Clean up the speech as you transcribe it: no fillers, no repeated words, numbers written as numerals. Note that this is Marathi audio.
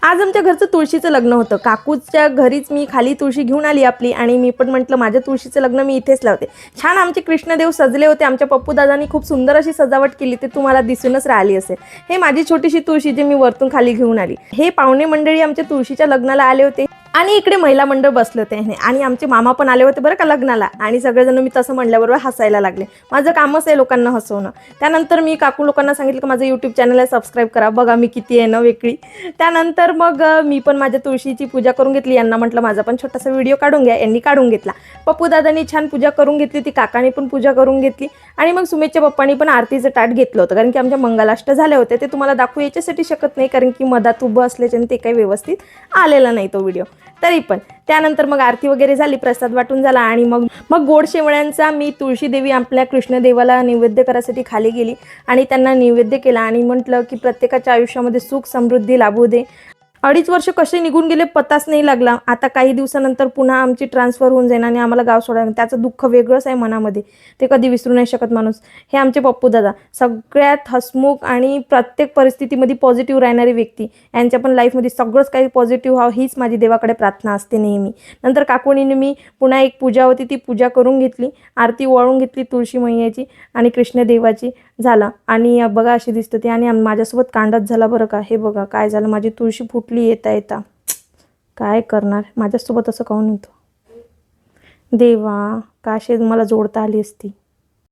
आज आमच्या घरचं तुळशीचं लग्न होतं. काकूच्या घरीच मी खाली तुळशी घेऊन आली आपली आणि मी पण म्हटलं माझ्या तुळशीचं लग्न मी इथेच लावते. छान आमचे कृष्णदेव सजले होते. आमच्या पप्पू दादांनी खूप सुंदर अशी सजावट केली, ते तुम्हाला दिसूनच राहिली असेल. हे माझी छोटीशी तुळशी जी मी वरतून खाली घेऊन आली. हे पाहुणे मंडळी आमच्या तुळशीच्या लग्नाला आले होते आणि इकडे महिला मंडळ बसले होते आणि आमचे मामा पण आले होते बरं का लग्नाला. आणि सगळेजण मी तसं म्हणल्याबरोबर हसायला लागले. माझं कामच आहे लोकांना हसवणं. त्यानंतर मी काकू लोकांना सांगितलं की माझं यूट्यूब चॅनल आहे, सबस्क्राईब करा, बघा मी किती आहे ना वेगळी. त्यानंतर मग मी पण माझ्या तुळशीची पूजा करून घेतली. यांना म्हटलं माझा पण छोटासा व्हिडिओ काढून घ्या. यांनी काढून घेतला. पप्पू दादांनी छान पूजा करून घेतली, ती काकाने पण पूजा करून घेतली आणि मग सुमेशच्या पप्पांनी पण आरतीचं ताट घेतलं होतं, कारण की आमच्या मंगलाष्ट झाले होते. ते तुम्हाला दाखवू याच्यासाठी शकत नाही, कारण की मधात उभं असल्याच्याने ते काही व्यवस्थित आलेला नाही तो व्हिडिओ. तरी पण त्यानंतर मग आरती वगैरे झाली, प्रसाद वाटून झाला आणि मग गोड शेवळ्यांचा मी तुळशी देवी आपल्या कृष्णदेवाला नैवेद्य करायसाठी खाली गेली आणि त्यांना नैवेद्य केला आणि म्हटलं की प्रत्येकाच्या आयुष्यामध्ये सुख समृद्धी लाभू दे. 2.5 वर्ष कसे निघून गेले पताच नाही लागला. आता काही दिवसानंतर पुन्हा आमची ट्रान्सफर होऊन जाईल आणि आम्हाला गाव सोडायला, त्याचं दुःख वेगळंच आहे मनामध्ये, ते कधी विसरू नाही शकत माणूस. हे आमचे पप्पू दादा सगळ्यात हसमुख आणि प्रत्येक परिस्थितीमध्ये पॉझिटिव्ह राहणारी व्यक्ती. यांच्या पण लाईफमध्ये सगळंच काही पॉझिटिव्ह व्हावं हीच माझी देवाकडे प्रार्थना असते नेहमी. नंतर काकुणीने मी पुन्हा एक पूजा होती ती पूजा करून घेतली, आरती ओवाळून घेतली तुळशी मैयाची आणि कृष्णदेवाची. झालं आणि बघा अशी दिसते ती. आणि माझ्यासोबत कांडच झाला बरं का. हे बघा काय झालं, माझी तुळशी फुटली येता येता. काय करणार, माझ्यासोबत असं काऊन होतं देवा, काश मला जोडता आली असती.